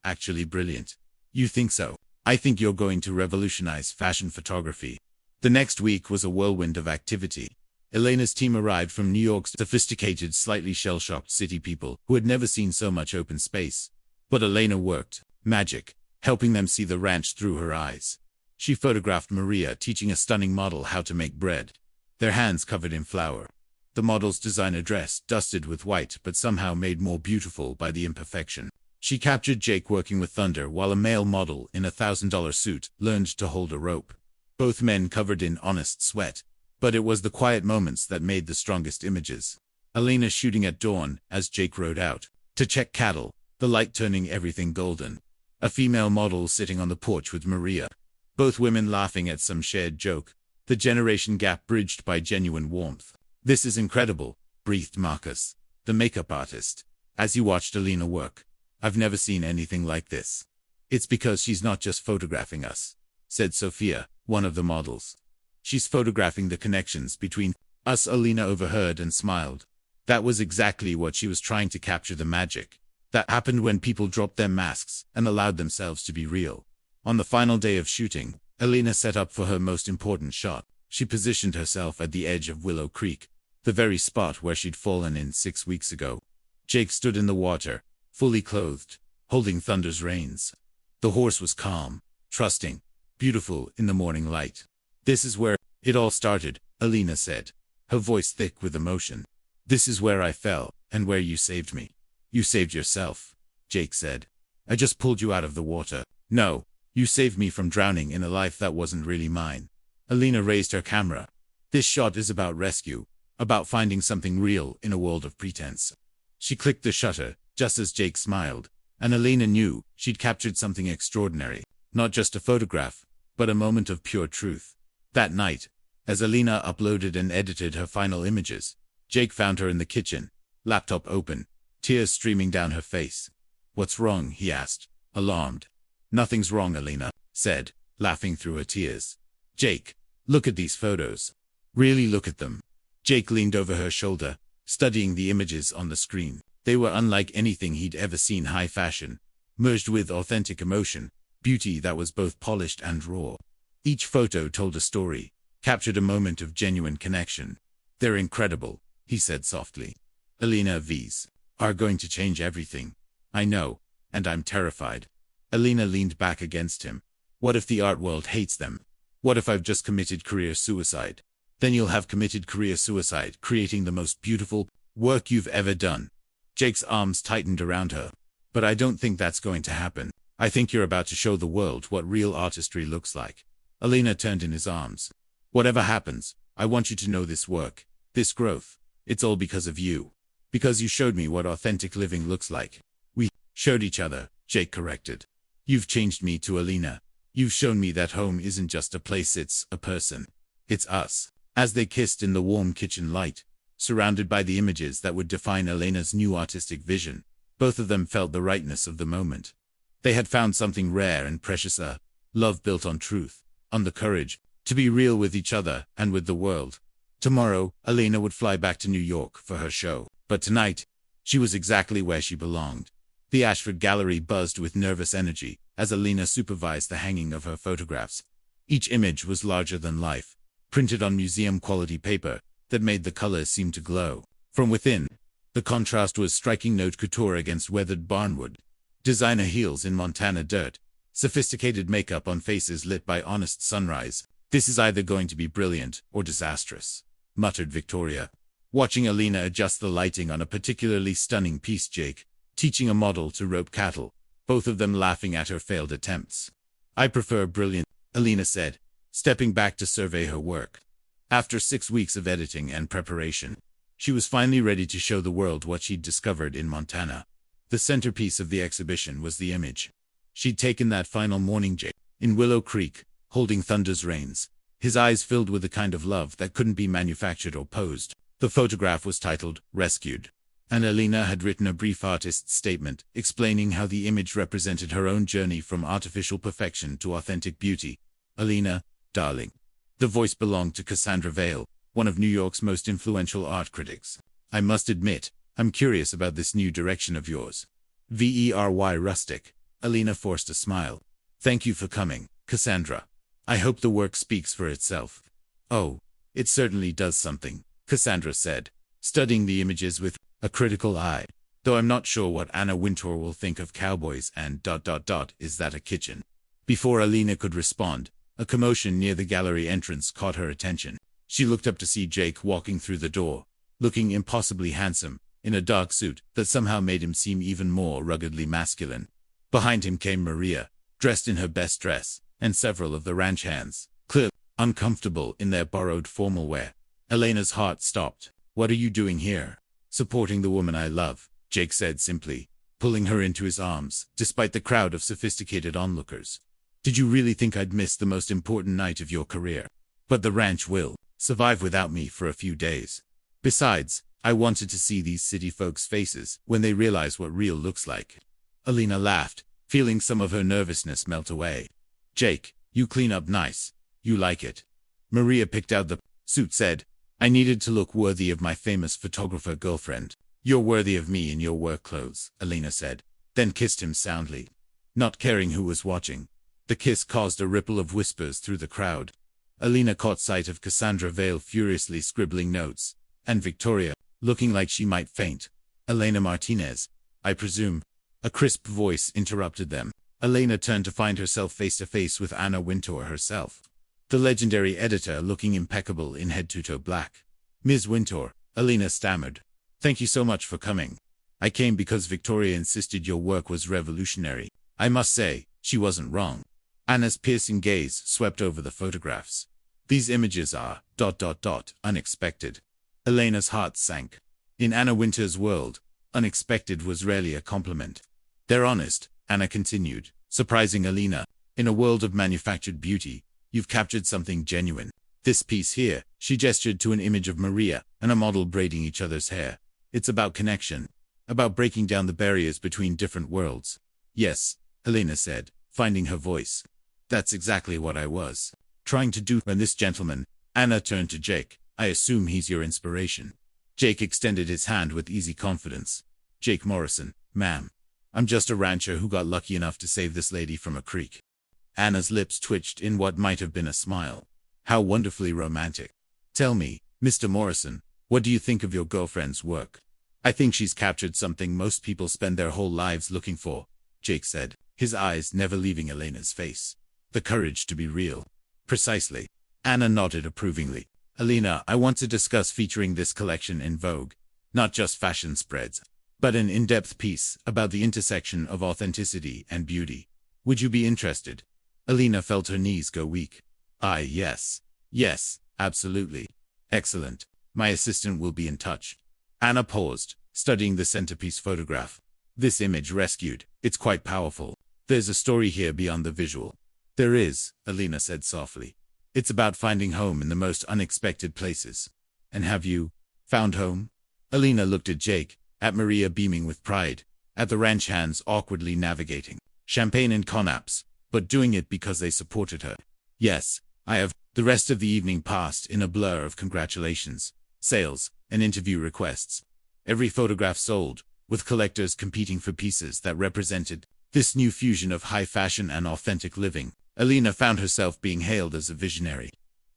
actually brilliant." "You think so?" "I think you're going to revolutionize fashion photography." The next week was a whirlwind of activity. Elena's team arrived from New York's sophisticated, slightly shell-shocked city people who had never seen so much open space. But Elena worked magic, helping them see the ranch through her eyes. She photographed Maria teaching a stunning model how to make bread, their hands covered in flour. The model's designer dress, dusted with white but somehow made more beautiful by the imperfection. She captured Jake working with Thunder while a male model in a $1,000 suit learned to hold a rope. Both men covered in honest sweat. But it was the quiet moments that made the strongest images. Elena shooting at dawn as Jake rode out to check cattle, the light turning everything golden. A female model sitting on the porch with Maria. Both women laughing at some shared joke. The generation gap bridged by genuine warmth. "This is incredible," breathed Marcus, the makeup artist, as he watched Elena work. "I've never seen anything like this." "It's because she's not just photographing us," said Sophia, one of the models. "She's photographing the connections between us." Elena overheard and smiled. That was exactly what she was trying to capture, the magic that happened when people dropped their masks and allowed themselves to be real. On the final day of shooting, Elena set up for her most important shot. She positioned herself at the edge of Willow Creek, the very spot where she'd fallen in 6 weeks ago. Jake stood in the water, fully clothed, holding Thunder's reins. The horse was calm, trusting, beautiful in the morning light. "This is where it all started," Alina said, her voice thick with emotion. "This is where I fell, and where you saved me." "You saved yourself," Jake said. "I just pulled you out of the water." "No, you saved me from drowning in a life that wasn't really mine." Alina raised her camera. "This shot is about rescue, about finding something real in a world of pretense." She clicked the shutter, just as Jake smiled, and Alina knew she'd captured something extraordinary. Not just a photograph, but a moment of pure truth. That night, as Alina uploaded and edited her final images, Jake found her in the kitchen, laptop open, tears streaming down her face. "What's wrong?" he asked, alarmed. "Nothing's wrong," Alina said, laughing through her tears. "Jake, look at these photos. Really look at them." Jake leaned over her shoulder, studying the images on the screen. They were unlike anything he'd ever seen. High fashion, merged with authentic emotion, beauty that was both polished and raw. Each photo told a story, captured a moment of genuine connection. "They're incredible," he said softly. "Alina, these are going to change everything." "I know, and I'm terrified." Alina leaned back against him. "What if the art world hates them? What if I've just committed career suicide?" "Then you'll have committed career suicide, creating the most beautiful work you've ever done." Jake's arms tightened around her. "But I don't think that's going to happen. I think you're about to show the world what real artistry looks like." Alina turned in his arms. "Whatever happens, I want you to know this work, this growth, it's all because of you. Because you showed me what authentic living looks like." "We showed each other," Jake corrected. "You've changed me to Alina. You've shown me that home isn't just a place, it's a person. It's us." As they kissed in the warm kitchen light, surrounded by the images that would define Alina's new artistic vision, both of them felt the rightness of the moment. They had found something rare and precious, a love built on truth, on the courage to be real with each other and with the world. Tomorrow, Alina would fly back to New York for her show, but tonight, she was exactly where she belonged. The Ashford Gallery buzzed with nervous energy as Alina supervised the hanging of her photographs. Each image was larger than life, printed on museum-quality paper that made the colors seem to glow. From within, the contrast was striking: haute couture against weathered barnwood, designer heels in Montana dirt, sophisticated makeup on faces lit by honest sunrise. "This is either going to be brilliant or disastrous," muttered Victoria, watching Alina adjust the lighting on a particularly stunning piece. Jake, teaching a model to rope cattle, both of them laughing at her failed attempts. "I prefer brilliant," Alina said, stepping back to survey her work. After 6 weeks of editing and preparation, she was finally ready to show the world what she'd discovered in Montana. The centerpiece of the exhibition was the image she'd taken that final morning, Jake, in Willow Creek, holding Thunder's reins, his eyes filled with the kind of love that couldn't be manufactured or posed. The photograph was titled Rescued, and Alina had written a brief artist's statement explaining how the image represented her own journey from artificial perfection to authentic beauty. "Alina, darling." The voice belonged to Cassandra Vale, one of New York's most influential art critics. "I must admit, I'm curious about this new direction of yours." Very rustic. Alina forced a smile. "Thank you for coming, Cassandra. I hope the work speaks for itself." "Oh, it certainly does something," Cassandra said, studying the images with a critical eye. "Though I'm not sure what Anna Wintour will think of cowboys and ... Is that a kitchen?" Before Alina could respond, a commotion near the gallery entrance caught her attention. She looked up to see Jake walking through the door, looking impossibly handsome, in a dark suit that somehow made him seem even more ruggedly masculine. Behind him came Maria, dressed in her best dress, and several of the ranch hands, clearly uncomfortable in their borrowed formal wear. Alina's heart stopped. "What are you doing here?" "Supporting the woman I love," Jake said simply, pulling her into his arms, despite the crowd of sophisticated onlookers. "Did you really think I'd miss the most important night of your career? But the ranch will survive without me for a few days. Besides, I wanted to see these city folks' faces when they realize what real looks like." Alina laughed, feeling some of her nervousness melt away. "Jake, you clean up nice. You like it." Maria picked out the suit, said, "I needed to look worthy of my famous photographer girlfriend." "You're worthy of me in your work clothes," Alina said, then kissed him soundly, not caring who was watching. The kiss caused a ripple of whispers through the crowd. Alina caught sight of Cassandra Vale furiously scribbling notes, and Victoria, looking like she might faint. "Elena Martinez, I presume," A crisp voice interrupted them. Elena turned to find herself face to face with Anna Wintour herself, the legendary editor, looking impeccable in head-to-toe black. "Ms. Wintour," Elena stammered. "Thank you so much for coming. I came because Victoria insisted your work was revolutionary. I must say, she wasn't wrong." Anna's piercing gaze swept over the photographs. "These images are ... unexpected." Elena's heart sank. In Anna Wintour's world, unexpected was rarely a compliment. "They're honest," Anna continued, surprising Elena. "In a world of manufactured beauty, you've captured something genuine. This piece here," she gestured to an image of Maria and a model braiding each other's hair. "It's about connection, about breaking down the barriers between different worlds." "Yes," Elena said, finding her voice. "That's exactly what I was trying to do." "When this gentleman," Anna turned to Jake, "I assume he's your inspiration." Jake extended his hand with easy confidence. "Jake Morrison, ma'am. I'm just a rancher who got lucky enough to save this lady from a creek." Anna's lips twitched in what might have been a smile. How wonderfully romantic. "Tell me, Mr. Morrison, what do you think of your girlfriend's work?" "I think she's captured something most people spend their whole lives looking for," Jake said, his eyes never leaving Elena's face. "The courage to be real." "Precisely." Anna nodded approvingly. "Elena, I want to discuss featuring this collection in Vogue. Not just fashion spreads, but an in-depth piece about the intersection of authenticity and beauty. Would you be interested?" Elena felt her knees go weak. Yes. Yes, absolutely. Excellent. My assistant will be in touch." Anna paused, studying the centerpiece photograph. "This image rescued, it's quite powerful. There's a story here beyond the visual." "There is," Elena said softly. "It's about finding home in the most unexpected places." "And have you found home?" Elena looked at Jake, at Maria beaming with pride, at the ranch hands awkwardly navigating champagne and connaps, but doing it because they supported her. "Yes, I have." The rest of the evening passed in a blur of congratulations, sales, and interview requests. Every photograph sold, with collectors competing for pieces that represented this new fusion of high fashion and authentic living. Elena found herself being hailed as a visionary,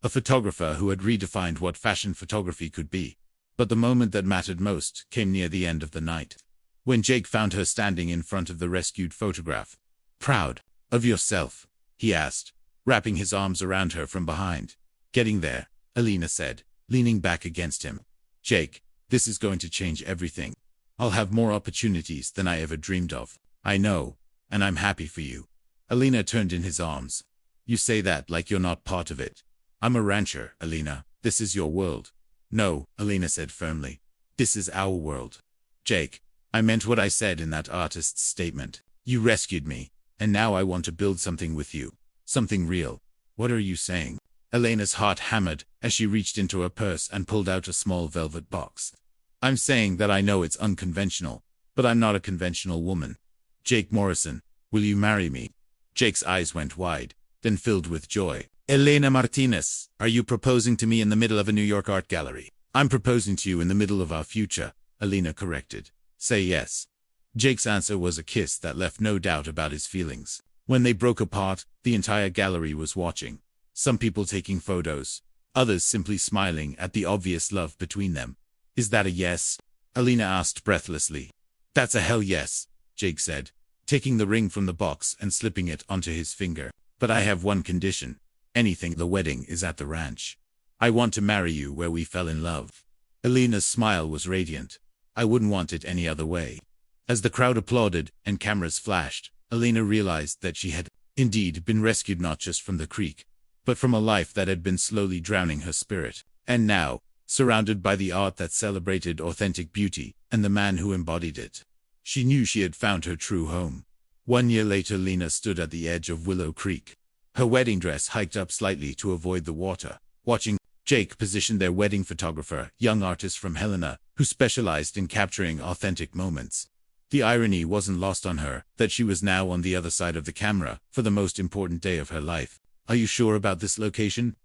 a photographer who had redefined what fashion photography could be. But the moment that mattered most came near the end of the night, when Jake found her standing in front of the rescued photograph. "Proud of yourself?" he asked, wrapping his arms around her from behind. "Getting there," Elena said, leaning back against him. "Jake, this is going to change everything. I'll have more opportunities than I ever dreamed of." "I know, and I'm happy for you." Elena turned in his arms. "You say that like you're not part of it." "I'm a rancher, Elena. This is your world." "No," Elena said firmly. "This is our world." "Jake, I meant what I said in that artist's statement. You rescued me, and now I want to build something with you. Something real." "What are you saying?" Elena's heart hammered as she reached into her purse and pulled out a small velvet box. "I'm saying that I know it's unconventional, but I'm not a conventional woman. Jake Morrison, will you marry me?" Jake's eyes went wide, then filled with joy. "Elena Martinez, are you proposing to me in the middle of a New York art gallery?" "I'm proposing to you in the middle of our future," Elena corrected. "Say yes." Jake's answer was a kiss that left no doubt about his feelings. When they broke apart, the entire gallery was watching. Some people taking photos, others simply smiling at the obvious love between them. "Is that a yes?" Elena asked breathlessly. "That's a hell yes," Jake said, taking the ring from the box and slipping it onto his finger. "But I have one condition. Anything, the wedding is at the ranch. I want to marry you where we fell in love." Elena's smile was radiant. "I wouldn't want it any other way." As the crowd applauded and cameras flashed, Elena realized that she had, indeed, been rescued not just from the creek, but from a life that had been slowly drowning her spirit. And now, surrounded by the art that celebrated authentic beauty and the man who embodied it, she knew she had found her true home. 1 year later, Lena stood at the edge of Willow Creek, her wedding dress hiked up slightly to avoid the water, watching Jake position their wedding photographer, young artist from Helena, who specialized in capturing authentic moments. The irony wasn't lost on her that she was now on the other side of the camera for the most important day of her life. "Are you sure about this location?"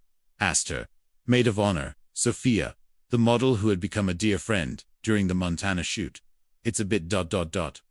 asked her maid of honor, Sophia, the model who had become a dear friend during the Montana shoot. "It's a bit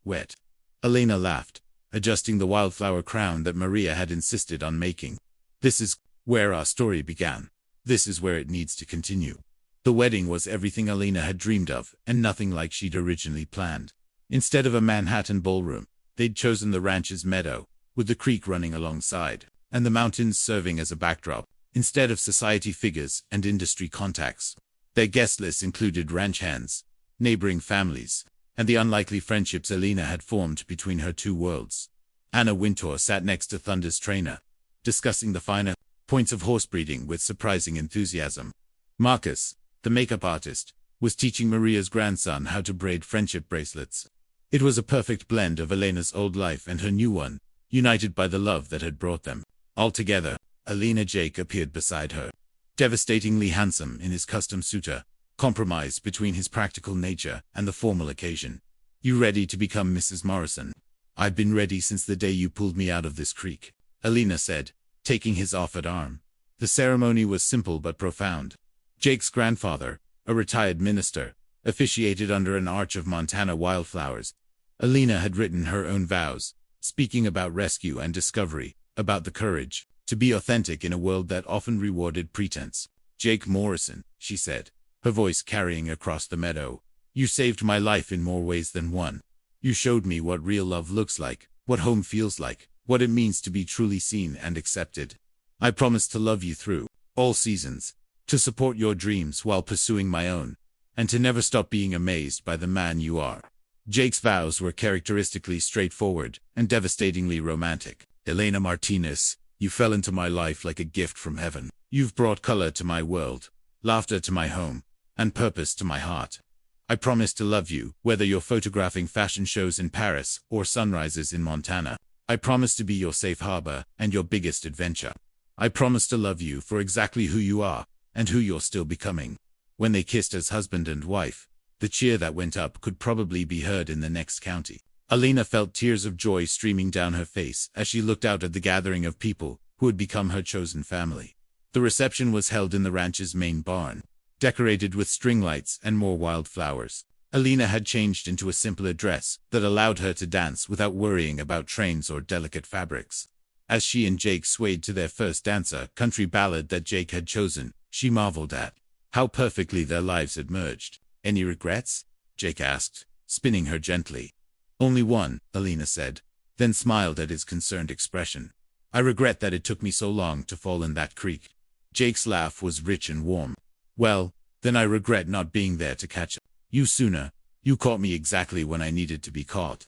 wet." Elena laughed, adjusting the wildflower crown that Maria had insisted on making. "This is where our story began. This is where it needs to continue." The wedding was everything Elena had dreamed of, and nothing like she'd originally planned. Instead of a Manhattan ballroom, They'd chosen the ranch's meadow, with the creek running alongside, and the mountains serving as a backdrop, instead of society figures and industry contacts. Their guest list included ranch hands, neighboring families, and the unlikely friendships Alina had formed between her two worlds. Anna Wintour sat next to Thunder's trainer, discussing the finer points of horse breeding with surprising enthusiasm. Marcus, the makeup artist, was teaching Maria's grandson how to braid friendship bracelets. It was a perfect blend of Elena's old life and her new one, united by the love that had brought them. Altogether, Alina Jake appeared beside her, devastatingly handsome in his custom suitor, compromised between his practical nature and the formal occasion. "You ready to become Mrs. Morrison?" "I've been ready since the day you pulled me out of this creek," Alina said, taking his offered arm. The ceremony was simple but profound. Jake's grandfather, a retired minister, officiated under an arch of Montana wildflowers. Alina had written her own vows, speaking about rescue and discovery, about the courage to be authentic in a world that often rewarded pretense. "Jake Morrison," she said, her voice carrying across the meadow, "you saved my life in more ways than one. You showed me what real love looks like, what home feels like, what it means to be truly seen and accepted. I promise to love you through all seasons, to support your dreams while pursuing my own, and to never stop being amazed by the man you are." Jake's vows were characteristically straightforward and devastatingly romantic. "Elena Martinez, you fell into my life like a gift from heaven. You've brought color to my world, laughter to my home, and purpose to my heart. I promise to love you, whether you're photographing fashion shows in Paris or sunrises in Montana. I promise to be your safe harbor and your biggest adventure. I promise to love you for exactly who you are and who you're still becoming." When they kissed as husband and wife, the cheer that went up could probably be heard in the next county. Alina felt tears of joy streaming down her face as she looked out at the gathering of people who had become her chosen family. The reception was held in the ranch's main barn, decorated with string lights and more wildflowers. Alina had changed into a simpler dress that allowed her to dance without worrying about trains or delicate fabrics. As she and Jake swayed to their first dancer country ballad that Jake had chosen, she marveled at how perfectly their lives had merged. "Any regrets?" Jake asked, spinning her gently. "Only one," Alina said, then smiled at his concerned expression. "I regret that it took me so long to fall in that creek." Jake's laugh was rich and warm. "Well, then I regret not being there to catch you sooner. You caught me exactly when I needed to be caught."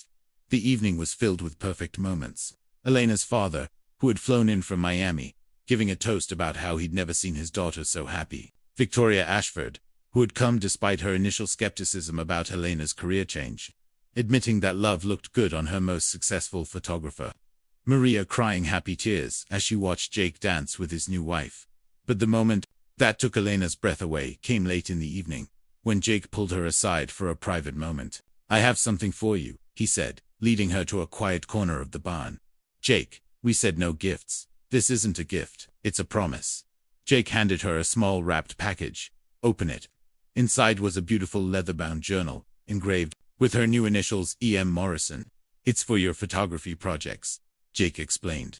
The evening was filled with perfect moments. Elena's father, who had flown in from Miami, giving a toast about how he'd never seen his daughter so happy. Victoria Ashford, who had come despite her initial skepticism about Elena's career change, admitting that love looked good on her most successful photographer. Maria crying happy tears as she watched Jake dance with his new wife. But the moment that took Elena's breath away came late in the evening, when Jake pulled her aside for a private moment. "I have something for you," he said, leading her to a quiet corner of the barn. "Jake, we said no gifts. This isn't a gift, it's a promise." Jake handed her a small wrapped package. "Open it." Inside was a beautiful leather-bound journal, engraved with her new initials E.M. Morrison. "It's for your photography projects," Jake explained.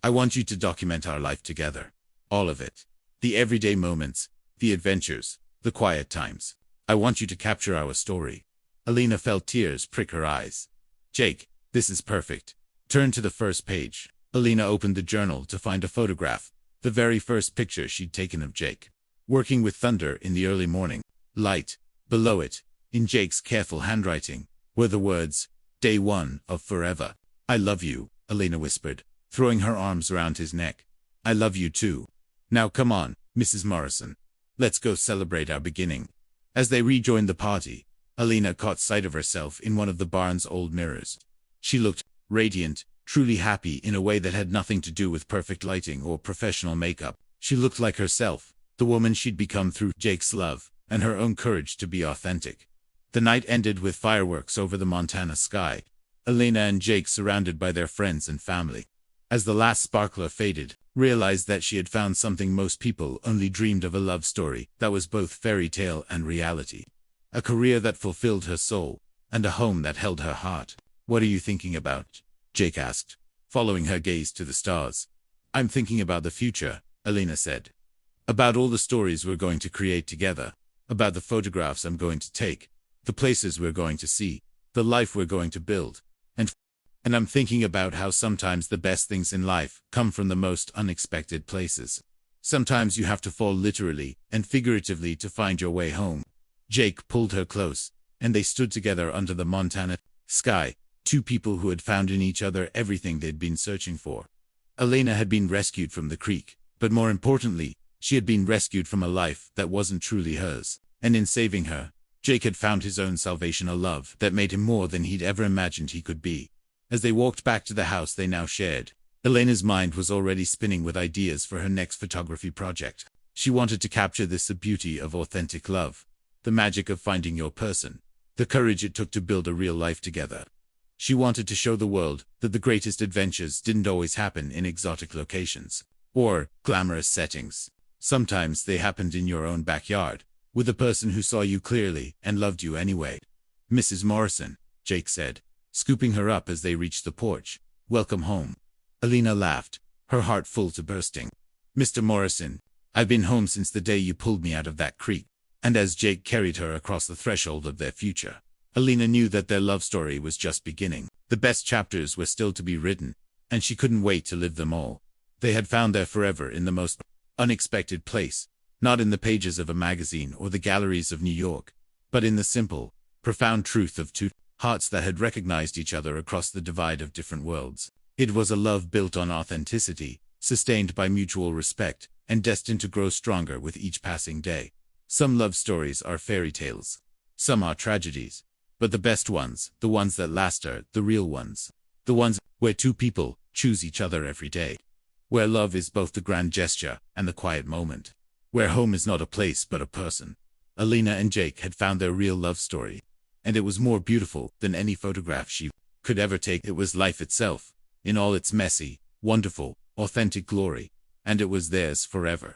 "I want you to document our life together. All of it. The everyday moments, the adventures, the quiet times. I want you to capture our story." Alina felt tears prick her eyes. "Jake, this is perfect." Turn to the first page. Alina opened the journal to find a photograph, the very first picture she'd taken of Jake, working with Thunder in the early morning light. Below it, in Jake's careful handwriting, were the words, "Day 1 of forever." "I love you," Alina whispered, throwing her arms around his neck. "I love you too. Now come on, Mrs. Morrison. Let's go celebrate our beginning." As they rejoined the party, Alina caught sight of herself in one of the barn's old mirrors. She looked radiant, truly happy in a way that had nothing to do with perfect lighting or professional makeup. She looked like herself, the woman she'd become through Jake's love and her own courage to be authentic. The night ended with fireworks over the Montana sky, Alina and Jake surrounded by their friends and family. As the last sparkler faded, realized that she had found something most people only dreamed of, a love story that was both fairy tale and reality. A career that fulfilled her soul, and a home that held her heart. "What are you thinking about?" Jake asked, following her gaze to the stars. "I'm thinking about the future," Alina said. "About all the stories we're going to create together. About the photographs I'm going to take. The places we're going to see. The life we're going to build. And I'm thinking about how sometimes the best things in life come from the most unexpected places. Sometimes you have to fall literally and figuratively to find your way home. Jake pulled her close, and they stood together under the Montana sky, two people who had found in each other everything they'd been searching for. Elena had been rescued from the creek, but more importantly, she had been rescued from a life that wasn't truly hers. And in saving her, Jake had found his own salvation, a love that made him more than he'd ever imagined he could be. As they walked back to the house they now shared, Elena's mind was already spinning with ideas for her next photography project. She wanted to capture the beauty of authentic love, the magic of finding your person, the courage it took to build a real life together. She wanted to show the world that the greatest adventures didn't always happen in exotic locations or glamorous settings. Sometimes they happened in your own backyard, with a person who saw you clearly and loved you anyway. "Mrs. Morrison," Jake said, scooping her up as they reached the porch. "Welcome home." Elena laughed, her heart full to bursting. "Mr. Morrison, I've been home since the day you pulled me out of that creek." And as Jake carried her across the threshold of their future, Elena knew that their love story was just beginning. The best chapters were still to be written, and she couldn't wait to live them all. They had found their forever in the most unexpected place, not in the pages of a magazine or the galleries of New York, but in the simple, profound truth of two hearts that had recognized each other across the divide of different worlds. It was a love built on authenticity, sustained by mutual respect, and destined to grow stronger with each passing day. Some love stories are fairy tales. Some are tragedies. But the best ones, the ones that last, are the real ones. The ones where two people choose each other every day. Where love is both the grand gesture and the quiet moment. Where home is not a place but a person. Elena and Jake had found their real love story. And it was more beautiful than any photograph she could ever take. It was life itself, in all its messy, wonderful, authentic glory. And it was theirs forever.